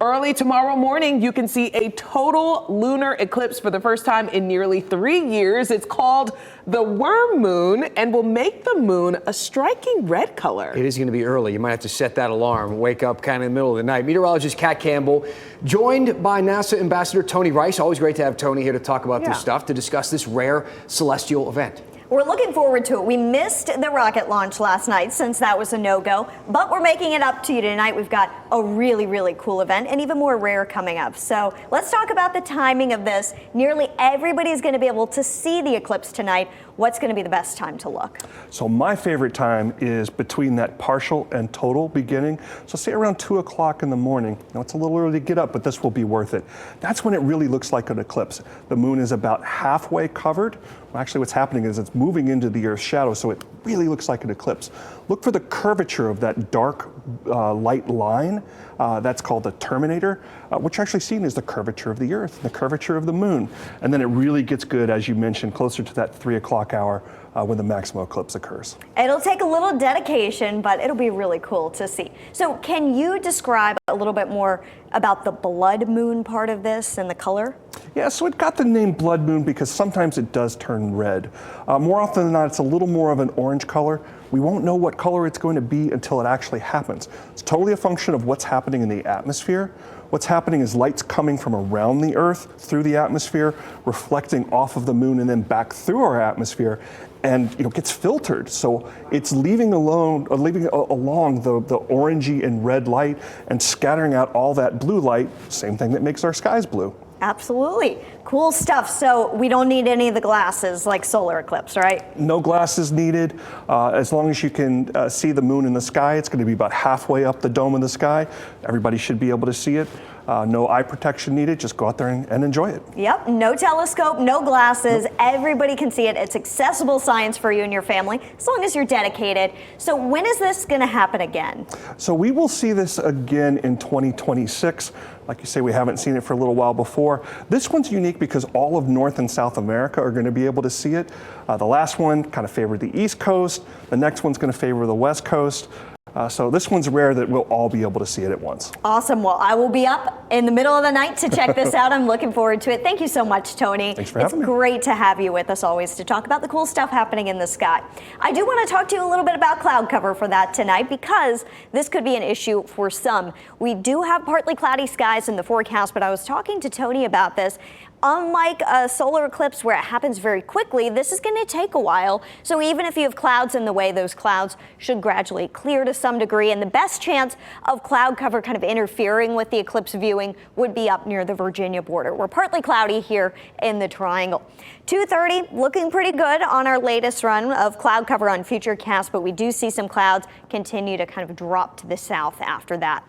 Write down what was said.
Early tomorrow morning, you can see a total lunar eclipse for the first time in nearly 3 years. It's called the worm moon and will make the moon a striking red color. It is going to be early. You might have to set that alarm, wake up kind of in the middle of the night. Meteorologist Kat Campbell, joined by NASA Ambassador Tony Rice. Always great to have Tony here to talk about this stuff, to discuss this rare celestial event. We're looking forward to it. We missed the rocket launch last night since that was a no-go, but we're making it up to you tonight. We've got a really, really cool event and even more rare coming up. So let's talk about the timing of this. Nearly everybody's going to be able to see the eclipse tonight. What's going to be the best time to look? So my favorite time is between that partial and total beginning. So say around 2 o'clock in the morning. Now it's a little early to get up, but this will be worth it. That's when it really looks like an eclipse. The moon is about halfway covered. Well, actually what's happening is it's moving into the Earth's shadow, so it really looks like an eclipse. Look for the curvature of that dark light line. That's called the terminator. What you're actually seeing is the curvature of the Earth, the curvature of the moon. And then it really gets good, as you mentioned, closer to that 3 o'clock hour when the maximum eclipse occurs. It'll take a little dedication, but it'll be really cool to see. So can you describe a little bit more about the blood moon part of this and the color? Yeah, so it got the name blood moon because sometimes it does turn red. More often than not, it's a little more of an orange color. We won't know what color it's going to be until it actually happens. It's totally a function of what's happening in the atmosphere. What's happening is light's coming from around the Earth through the atmosphere, reflecting off of the moon and then back through our atmosphere, and gets filtered. So it's leaving along the orangey and red light and scattering out all that blue light, same thing that makes our skies blue. Absolutely. Cool stuff. So we don't need any of the glasses like solar eclipse, right? No glasses needed. As long as you can see the moon in the sky, it's going to be about halfway up the dome of the sky. Everybody should be able to see it. No eye protection needed. Just go out there and enjoy it. Yep. No telescope, no glasses. Nope. Everybody can see it. It's accessible science for you and your family, as long as you're dedicated. So when is this going to happen again? So we will see this again in 2026. Like you say, we haven't seen it for a little while before. This one's unique because all of North and South America are going to be able to see it. The last one kind of favored the East Coast. The next one's going to favor the West Coast. So this one's rare that we'll all be able to see it at once. Awesome. Well, I will be up in the middle of the night to check this out. I'm looking forward to it. Thank you so much, Tony. Thanks for having me. It's great to have you with us always to talk about the cool stuff happening in the sky. I do want to talk to you a little bit about cloud cover for that tonight because this could be an issue for some. We do have partly cloudy skies in the forecast, but I was talking to Tony about this. Unlike a solar eclipse where it happens very quickly, this is going to take a while. So even if you have clouds in the way, those clouds should gradually clear to some degree. And the best chance of cloud cover kind of interfering with the eclipse viewing would be up near the Virginia border. We're partly cloudy here in the triangle. 2:30, looking pretty good on our latest run of cloud cover on Futurecast, but we do see some clouds continue to kind of drop to the south after that.